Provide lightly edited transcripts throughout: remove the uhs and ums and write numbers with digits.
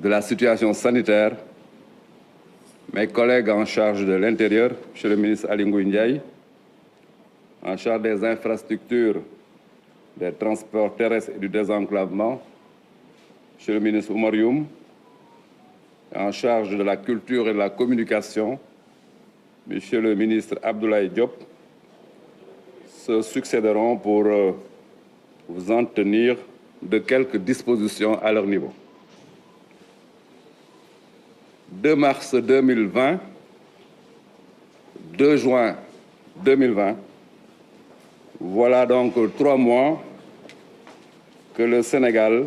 de la situation sanitaire, mes collègues en charge de l'Intérieur, M. le ministre Aly Ngouille Ndiaye, en charge des infrastructures, des transports terrestres et du désenclavement, M. le ministre Oumar Youm, en charge de la culture et de la communication, M. le ministre Abdoulaye Diop, se succéderont pour vous en tenir de quelques dispositions à leur niveau. 2 mars 2020, 2 juin 2020, voilà donc 3 mois que le Sénégal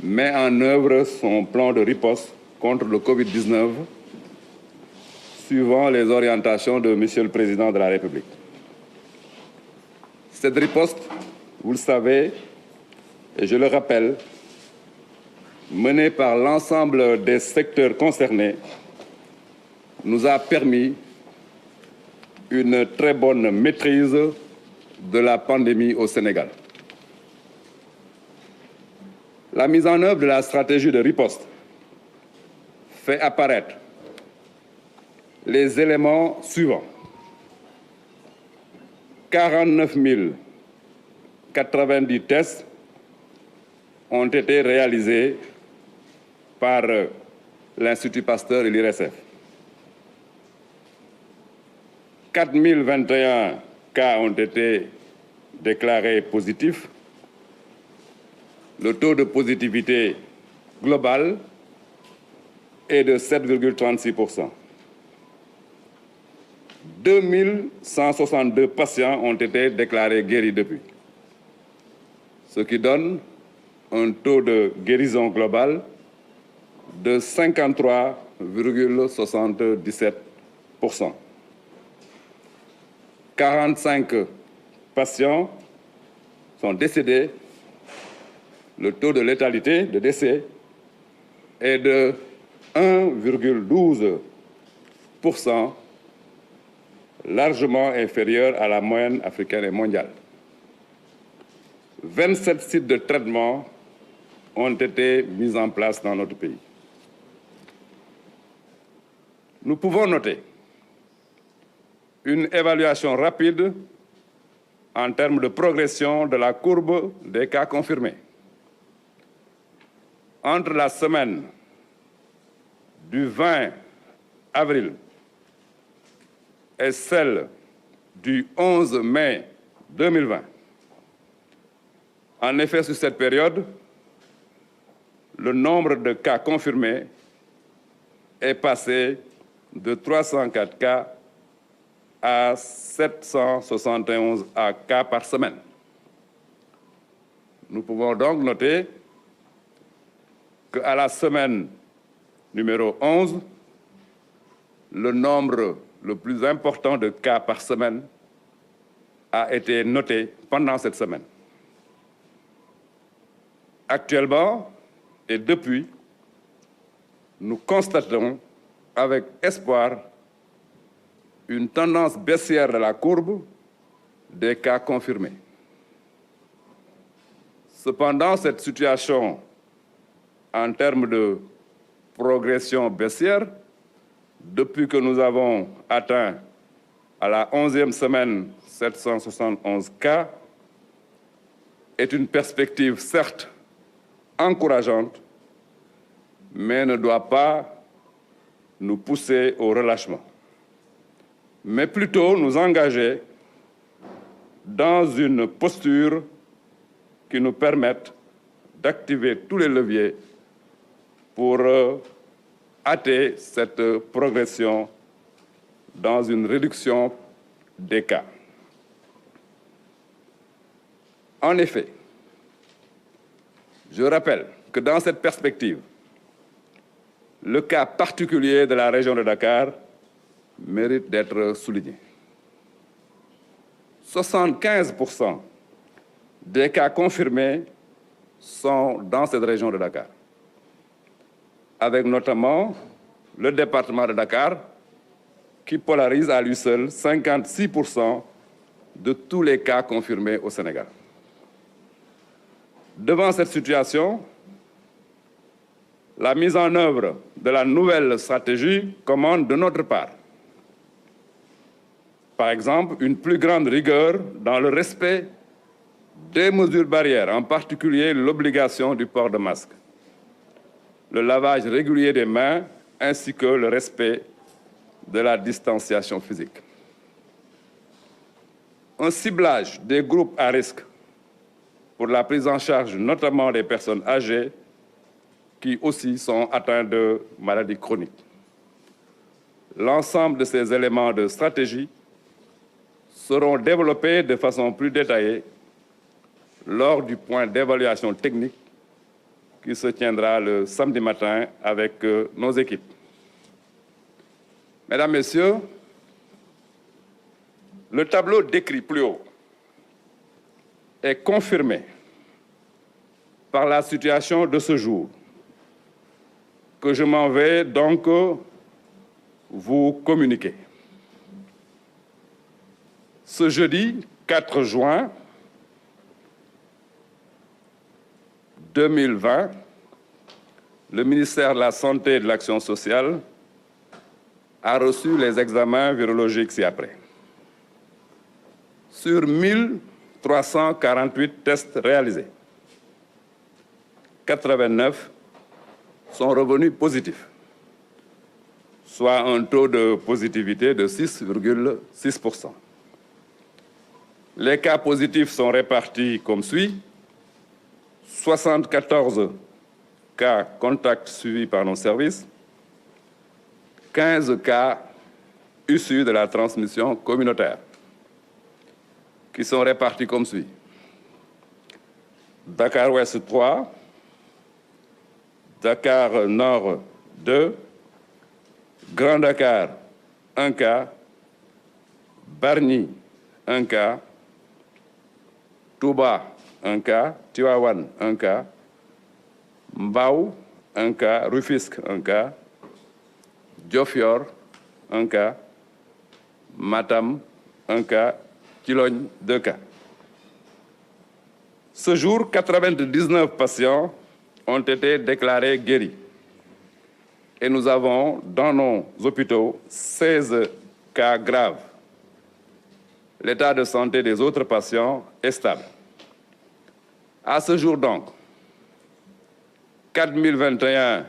met en œuvre son plan de riposte contre le Covid-19, suivant les orientations de Monsieur le Président de la République. Cette riposte, vous le savez, et je le rappelle, menée par l'ensemble des secteurs concernés, nous a permis une très bonne maîtrise de la pandémie au Sénégal. La mise en œuvre de la stratégie de riposte fait apparaître les éléments suivants. 49 090 tests ont été réalisés par l'Institut Pasteur et l'IRSF. 4 021 cas ont été déclarés positifs. Le taux de positivité global est de 7,36%. 2162 patients ont été déclarés guéris depuis, ce qui donne un taux de guérison globale de 53,77%. 45 patients sont décédés. Le taux de létalité de décès est de 1,12%, largement inférieur à la moyenne africaine et mondiale. 27 sites de traitement ont été mis en place dans notre pays. Nous pouvons noter une évaluation rapide en termes de progression de la courbe des cas confirmés. Entre la semaine du 20 avril et celle du 11 mai 2020, en effet, sur cette période, le nombre de cas confirmés est passé de 304 cas à 771 cas par semaine. Nous pouvons donc noter qu'à la semaine numéro 11, le nombre le plus important de cas par semaine a été noté pendant cette semaine. Actuellement et depuis, nous constatons avec espoir une tendance baissière de la courbe des cas confirmés. Cependant, cette situation, en termes de progression baissière, depuis que nous avons atteint à la 11e semaine 771 cas, est une perspective certes encourageante, mais ne doit pas nous pousser au relâchement, mais plutôt nous engager dans une posture qui nous permette d'activer tous les leviers pour hâter cette progression dans une réduction des cas. En effet, je rappelle que dans cette perspective, le cas particulier de la région de Dakar mérite d'être souligné. 75% des cas confirmés sont dans cette région de Dakar, avec notamment le département de Dakar qui polarise à lui seul 56% de tous les cas confirmés au Sénégal. Devant cette situation, La mise en œuvre de la nouvelle stratégie commande de notre part, par exemple, une plus grande rigueur dans le respect des mesures barrières, en particulier l'obligation du port de masque, le lavage régulier des mains ainsi que le respect de la distanciation physique. Un ciblage des groupes à risque pour la prise en charge notamment des personnes âgées qui aussi sont atteintes de maladies chroniques. L'ensemble de ces éléments de stratégie seront développés de façon plus détaillée lors du point d'évaluation technique qui se tiendra le samedi matin avec nos équipes. Mesdames, Messieurs, le tableau décrit plus haut est confirmé par la situation de ce jour que je m'en vais donc vous communiquer. Ce jeudi 4 juin 2020, le ministère de la Santé et de l'Action sociale a reçu les examens virologiques ci-après. Sur 1348 tests réalisés, 89 sont revenus positifs, soit un taux de positivité de 6,6%. Les cas positifs sont répartis comme suit: 74 cas contacts suivis par nos services, 15 cas issus de la transmission communautaire, qui sont répartis comme suit: Dakar Ouest 3, Dakar Nord 2, Grand Dakar 1 cas, Bargny 1 cas, Touba 1 cas, Tivaouane 1 cas, Mbao 1 cas, Rufisque 1 cas, Diofior 1 cas, Matam 1 cas, Thilogne 2 cas. Ce jour, 99 patients ont été déclarés guéris. Et nous avons dans nos hôpitaux 16 cas graves. L'état de santé des autres patients est stable. À ce jour donc, 4021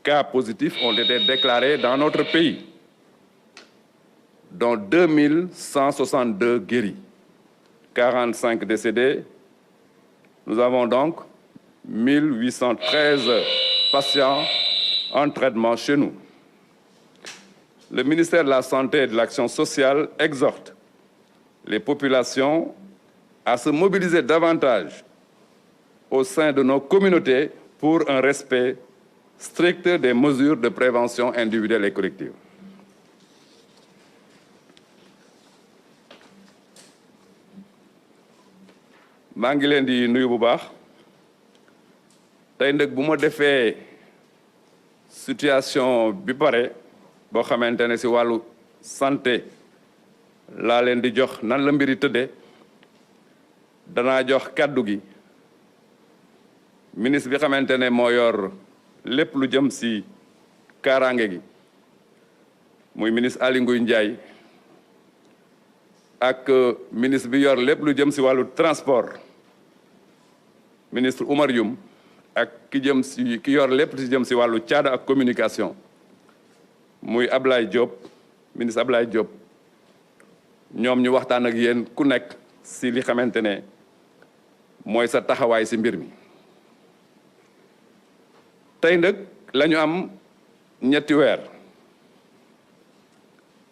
cas positifs ont été déclarés dans notre pays, dont 2162 guéris, 45 décédés. Nous avons donc 1813 patients en traitement chez nous. Le ministère de la Santé et de l'Action sociale exhorte les populations à se mobiliser davantage au sein de nos communautés pour un respect strict des mesures de prévention individuelle et collective. maa ngi leen di nuyu bu baax tey nag bu ma defee situation bi pare boo xamante ne ci wàllu santé laa leen di jox nan la mbiri tëddee danaa jox kàddu gi ministre bi xamante ne moo yor lépp lu jëm ci kaaraange gi muy ministre Aly Ngouille Ndiaye ak ministre bi yor lépp lu jëm ci wàllu transport ministre Oumar Youm ak ki yor lépp ci jëm ci wàllu caada ak communication muy Ablaye Diop ministre Ablaye Diop ñoom ñu waxtaan ak yéen ku nekk ci li xamante ne mooy sa taxawaay ci mbir mi. tey nag la ñu am ñetti weer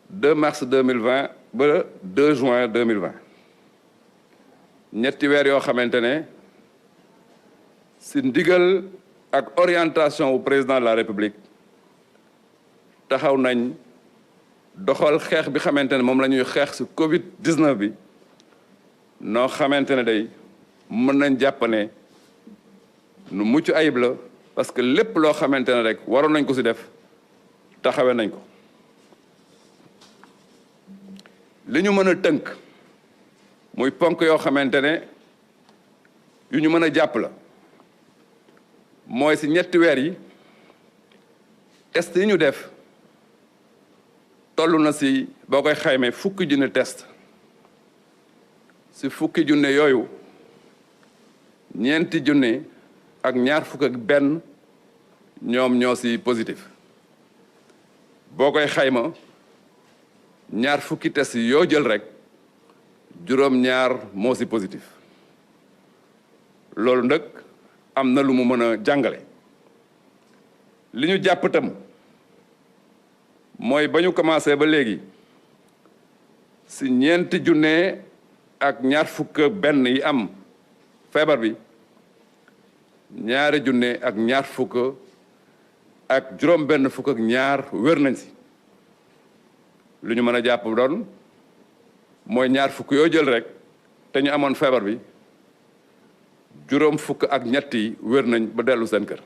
2 mars 2020 ba 2 juin 2020 ñetti weer yoo xamante ne ci ndigal ak orientation au président de la République taxaw nañ doxal xeex bi xamante ne moom la ñuy xeex ci Covid-19 bi noo xamante ne day mën nañ jàpp ne nu mucc ayib la parce que lépp loo xamante ne rek waroon nañ ko ci def taxawe nañ ko. li ñu mën a tënk muy ponk yoo xamante ne yu ñu mën a jàpp la mooy ci ñetti weer yi test yi ñu def toll na si boo koy xaymee fukki junne test si fukki junne yooyu ñeenti junne ak ñaar fukk ak benn ñoom ñoo si positif boo koy xayma ñaar fukki test yi yoo jël rek juróom-ñaar moo si positif loolu nag am na lu mu mën a jàngale li ñu jàpp tam mooy ba ñu commencé ba léegi si ñeenti junne ak ñaar fukk benn yi am feebar bi ñaari junne ak ñaar fukk ak juróom benn fukk ak ñaar wér nañ si lu ñu mën a jàpp doon mooy ñaar fukk yoo jël rek te ñu amoon feebar bi juróom fukk ak ñett yi wér nañ ba dellu seen kër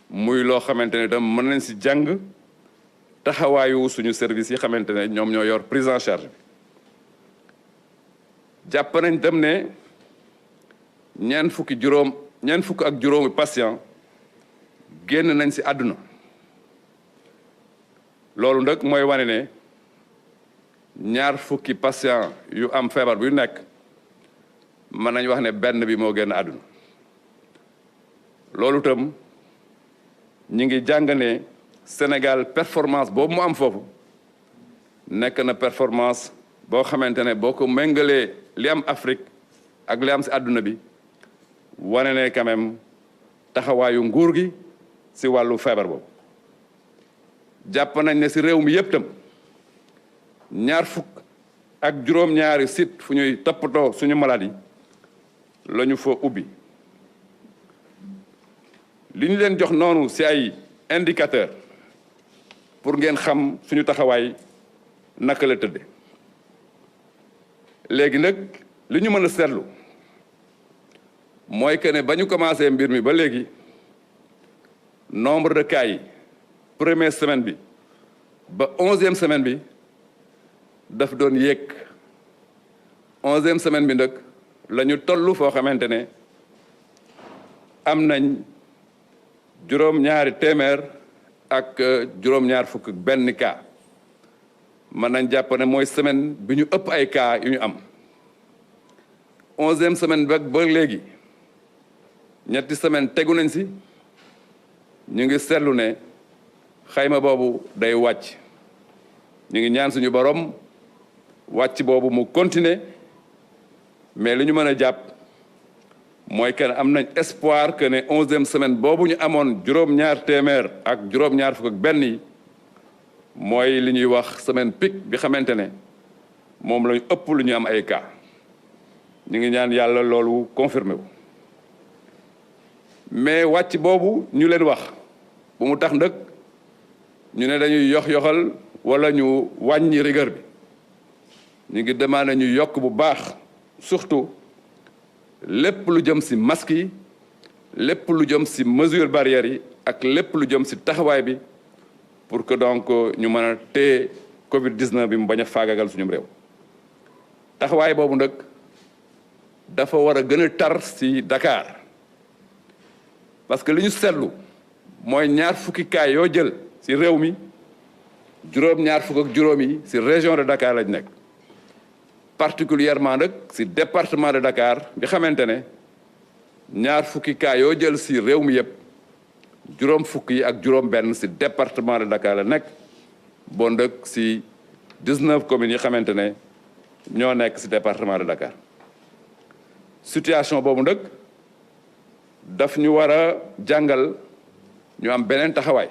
muy loo xamante ne tam mën nañ si jàng taxawaayu suñu service yi xamante ne ñoom ñoo yor prise en charge bi jàpp nañ tam ne ñeent fukk ak juróomi patient génn nañ si àdduna loolu nag mooy wane ne ñaar fukki patient yu am feebar bu nekk mën nañ wax ne benn bi moo génn àdduna loolu tam ñi ngi jàng ne Sénégal performance boobu mu am foofu nekk na performance boo xamante ne boo ko méngalee li am Afrique ak li am si àdduna bi wane ne quand même taxawaayu nguur gi si wàllu feebar boobu jàpp nañ ne si réew mi yëpp tam ñaar fukk ak juróom-ñaari site fu ñuy toppatoo suñu maladie la ñu fa ubbi li ñu leen jox noonu si ay indicateur pour ngeen xam suñu taxawaay naka la tëdde léegi nag li ñu mën a seetlu mooy que ne ba ñu commencé mbir mi ba léegi nombre de cas yi première semaine bi ba 11e semaine bi daf doon yéeg 11e semaine bi nag la ñu toll foo xamante ne am nañ juróom-ñaari téeméer ak juróom-ñaar fukk benn cas mën nañ jàpp ne mooy semaine bi ñu ëpp ay cas yu ñu am 11e semaine bi ba léegi ñetti semaine tegu nañ si ñu ngi seetlu ne xayma boobu day wàcc ñu ngi ñaan suñu borom wàcc boobu mu continuer mais li ñu mën a jàpp mooy que am nañ espoir que ne 11e semaine boobu ñu amoon juróom-ñaar téeméer ak juróom-ñaar fukk ak benn yi mooy li ñuy wax semaine pic bi xamante ne moom lañu ëpp lu ñu am ay cas ñu ngi ñaan yàlla loolu confirmé wu mais wàcc boobu ñu leen wax bu mu tax nag ñu ne dañuy yoxal wala ñu wàññi rigueur bi ñu ngi demandé ñu yokk bu baax surtout lépp lu jëm ci masque yi lépp lu jëm ci mesure barrières yi ak lépp lu jëm ci taxawaay bi pour que donc ñu mën a téye Covid-19 bi mu bañ a faagagal suñu réew taxawaay boobu nag dafa war a gën a tar ci Dakar parce que li ñu seetlu mooy ñaar fukki cas yoo jël ci réew mi juróom-ñaar fukk ak juróom yi ci région de Dakar lañ nekk particulièrement nag ci département de Dakar bi xamante ne ñaar fukki cas yoo jël ci réew mi yëpp juróom fukk yi ak juróom benn ci département de Dakar la nekk bon dëkk ci 19 communes yi xamante ne ñoo nekk ci département de Dakar situation boobu nag daf ñu war a jàngal ñu am beneen taxawaay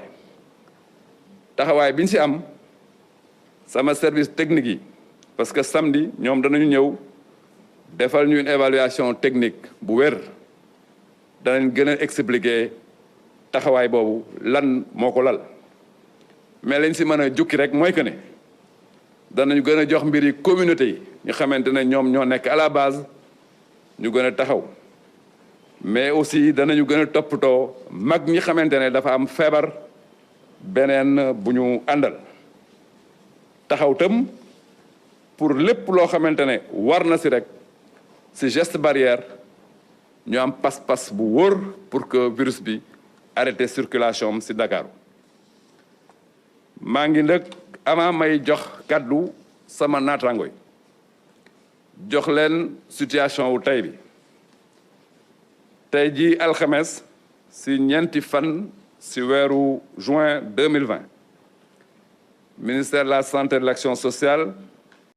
bi ñu ci am sama service technique yi parce que samedi ñoom danañu ñëw defal ñu une évaluation technique bu wér danañ gën a expliquer taxawaay boobu lan moo ko lal mais lañ ci mën a jukki rek mooy que ne danañu gën a jox mbir yi communauté yi ñu xamante ne ñoom ñoo nekk à la base ñu gën a taxaw mais aussi danañu gën a toppatoo mag ñi xamante ne dafa am feebar beneen bu ñu àndal taxaw tam pour lépp loo xamante ne war na ci rek ci geste barrière ñu am pas-pas bu wóor pour que virus bi arrêté circulation ci Dakar maa ngi nag avant may jox kàddu sama naataango yi jox leen situation wu tey bi tey jii alxames si ñeenti fan si weeru juin 2020 ministère de la santé et de l'action sociale